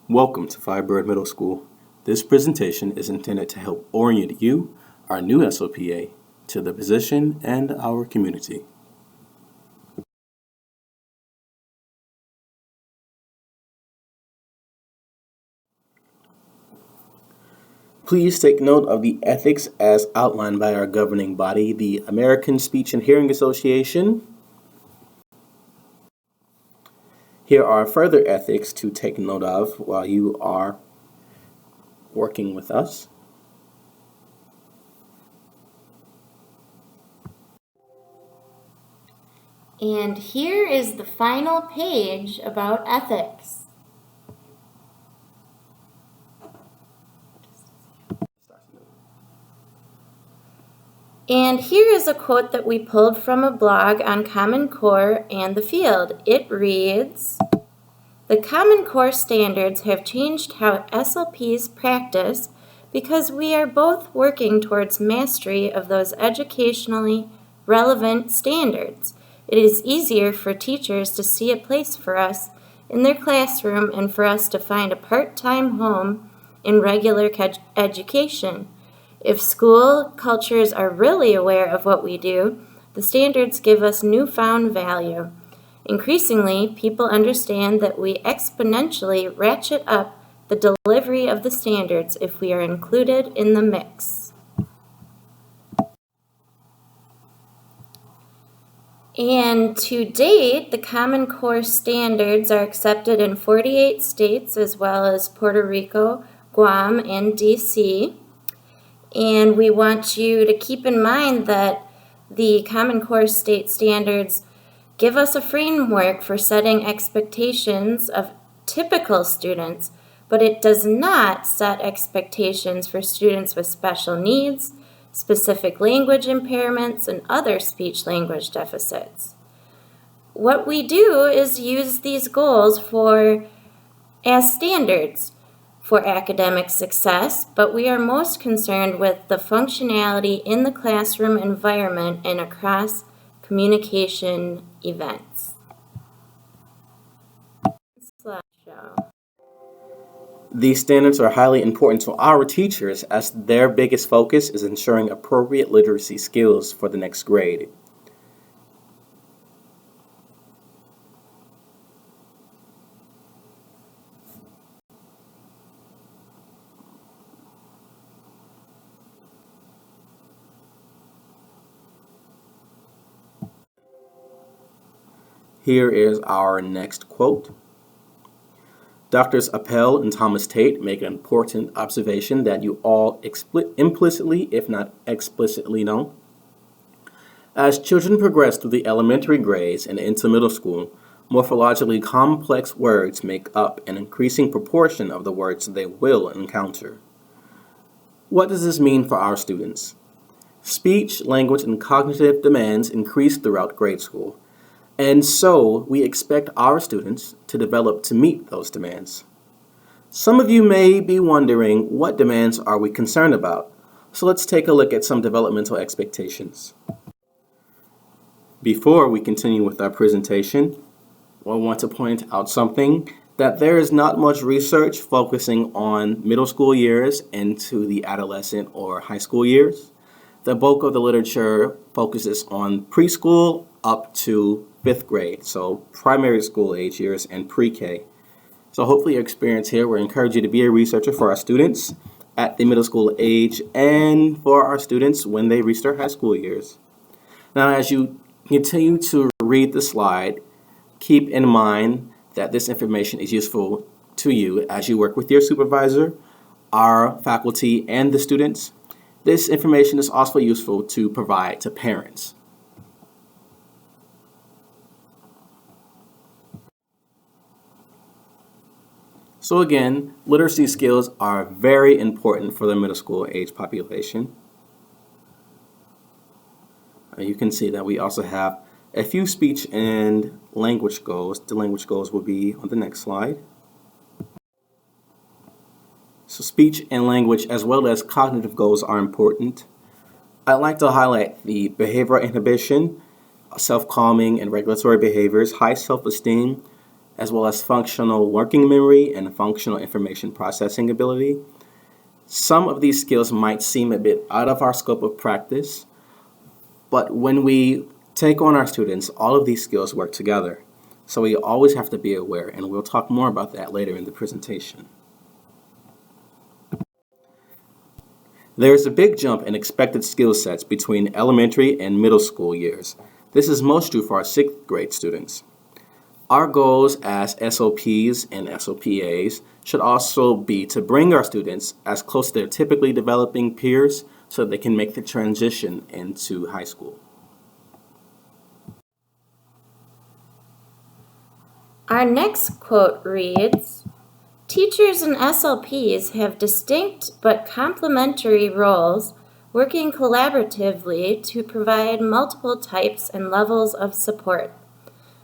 Welcome to Firebird Middle School. This presentation is intended to help orient you, our new SLP-A, to the position and our community. Please take note of the ethics as outlined by our governing body, the American Speech and Hearing Association. Here are further ethics to take note of while you are working with us. And here is the final page about ethics. And here is a quote that we pulled from a blog on Common Core and the field. It reads, "The Common Core standards have changed how SLPs practice because we are both working towards mastery of those educationally relevant standards. It is easier for teachers to see a place for us in their classroom and for us to find a part-time home in regular education. If school cultures are really aware of what we do, the standards give us newfound value. Increasingly, people understand that we exponentially ratchet up the delivery of the standards if we are included in the mix." And to date, the Common Core standards are accepted in 48 states as well as Puerto Rico, Guam, and DC. And we want you to keep in mind that the Common Core state standards give us a framework for setting expectations of typical students, but it does not set expectations for students with special needs, specific language impairments, and other speech-language deficits. What we do is use these goals as standards for academic success, but we are most concerned with the functionality in the classroom environment and across communication events. Slideshow. These standards are highly important to our teachers as their biggest focus is ensuring appropriate literacy skills for the next grade. Here is our next quote. Doctors Appel and Thomas Tate make an important observation that you all implicitly, if not explicitly, know. As children progress through the elementary grades and into middle school, morphologically complex words make up an increasing proportion of the words they will encounter. What does this mean for our students? Speech, language, and cognitive demands increase throughout grade school. And so we expect our students to develop to meet those demands. Some of you may be wondering, what demands are we concerned about? So let's take a look at some developmental expectations. Before we continue with our presentation, I want to point out something, that there is not much research focusing on middle school years into the adolescent or high school years. The bulk of the literature focuses on preschool up to 5th grade, so primary school age years and pre-K. So hopefully your experience here will encourage you to be a researcher for our students at the middle school age and for our students when they reach their high school years. Now, as you continue to read the slide, keep in mind that this information is useful to you as you work with your supervisor, our faculty, and the students. This information is also useful to provide to parents. So again, literacy skills are very important for the middle school age population. You can see that we also have a few speech and language goals. The language goals will be on the next slide. So speech and language as well as cognitive goals are important. I'd like to highlight the behavioral inhibition, self-calming and regulatory behaviors, high self-esteem, as well as functional working memory and functional information processing ability. Some of these skills might seem a bit out of our scope of practice, but when we take on our students, all of these skills work together. So we always have to be aware, and we'll talk more about that later in the presentation. There is a big jump in expected skill sets between elementary and middle school years. This is most true for our 6th grade students. Our goals as SLPs and SLP-As should also be to bring our students as close to their typically developing peers so they can make the transition into high school. Our next quote reads, "Teachers and SLPs have distinct but complementary roles, working collaboratively to provide multiple types and levels of support.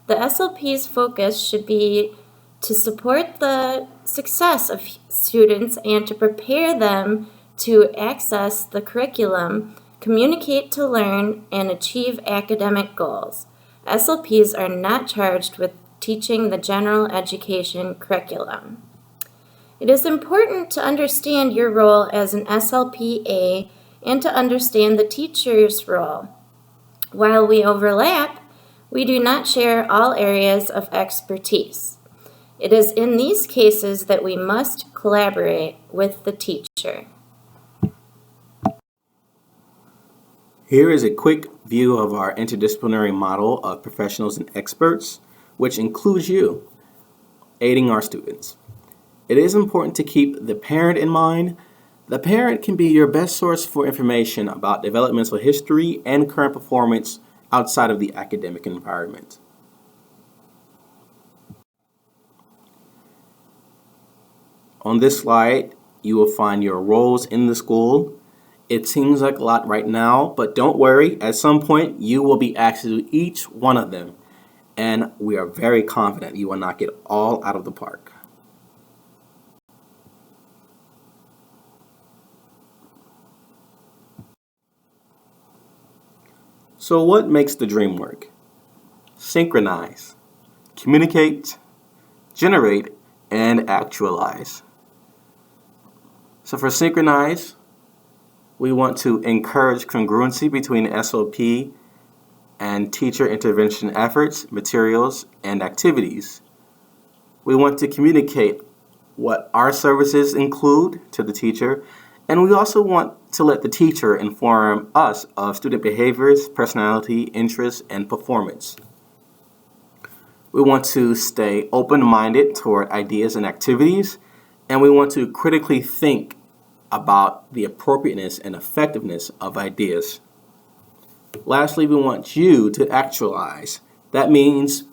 The SLP's focus should be to support the success of students and to prepare them to access the curriculum, communicate to learn, and achieve academic goals. SLPs are not charged with teaching the general education curriculum." It is important to understand your role as an SLP-A and to understand the teacher's role. While we overlap, we do not share all areas of expertise. It is in these cases that we must collaborate with the teacher. Here is a quick view of our interdisciplinary model of professionals and experts, which includes you, aiding our students. It is important to keep the parent in mind. The parent can be your best source for information about developmental history and current performance outside of the academic environment. On this slide, you will find your roles in the school. It seems like a lot right now, but don't worry, at some point you will be asked to do each one of them, and we are very confident you will knock it all out of the park. So what makes the dream work? Synchronize, communicate, generate, and actualize. So for synchronize, we want to encourage congruency between SLP and teacher intervention efforts, materials, and activities. We want to communicate what our services include to the teacher, and we also want to let the teacher inform us of student behaviors, personality, interests, and performance. We want to stay open-minded toward ideas and activities, and we want to critically think about the appropriateness and effectiveness of ideas. Lastly, we want you to actualize. That means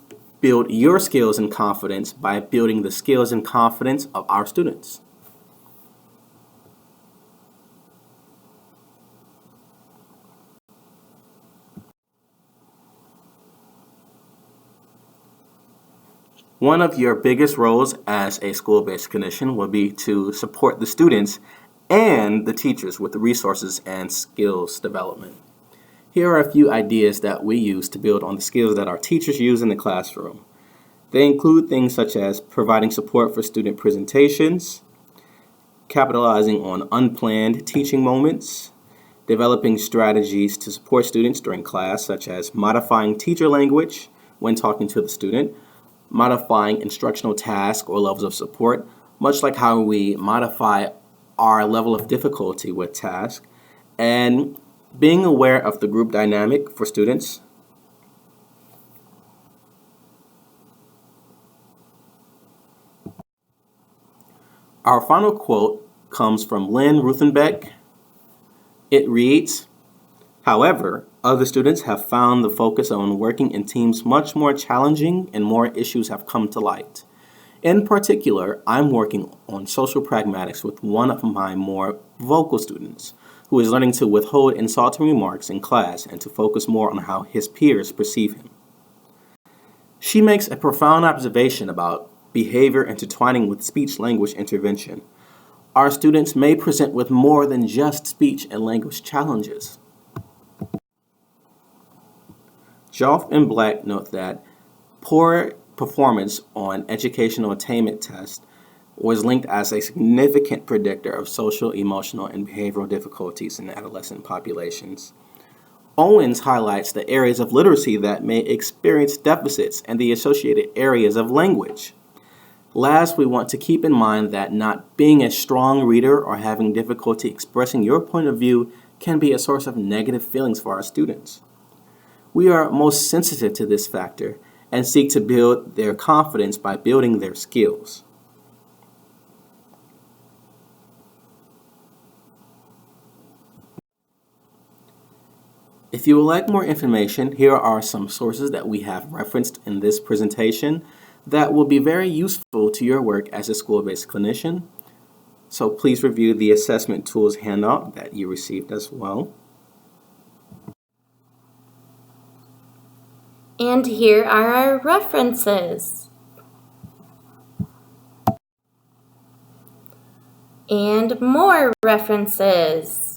build your skills and confidence by building the skills and confidence of our students. One of your biggest roles as a school-based clinician will be to support the students and the teachers with the resources and skills development. Here are a few ideas that we use to build on the skills that our teachers use in the classroom. They include things such as providing support for student presentations, capitalizing on unplanned teaching moments, developing strategies to support students during class, such as modifying teacher language when talking to the student, modifying instructional tasks or levels of support, much like how we modify our level of difficulty with tasks, and being aware of the group dynamic for students. Our final quote comes from Lynn Ruthenbeck. It reads, "However, other students have found the focus on working in teams much more challenging and more issues have come to light. In particular, I'm working on social pragmatics with one of my more vocal students who is learning to withhold insulting remarks in class and to focus more on how his peers perceive him." She makes a profound observation about behavior intertwining with speech-language intervention. Our students may present with more than just speech and language challenges. Joff and Black note that poor performance on educational attainment tests was linked as a significant predictor of social, emotional, and behavioral difficulties in adolescent populations. Owens highlights the areas of literacy that may experience deficits and the associated areas of language. Last, we want to keep in mind that not being a strong reader or having difficulty expressing your point of view can be a source of negative feelings for our students. We are most sensitive to this factor and seek to build their confidence by building their skills. If you would like more information, here are some sources that we have referenced in this presentation that will be very useful to your work as a school-based clinician. So please review the assessment tools handout that you received as well. And here are our references. And more references.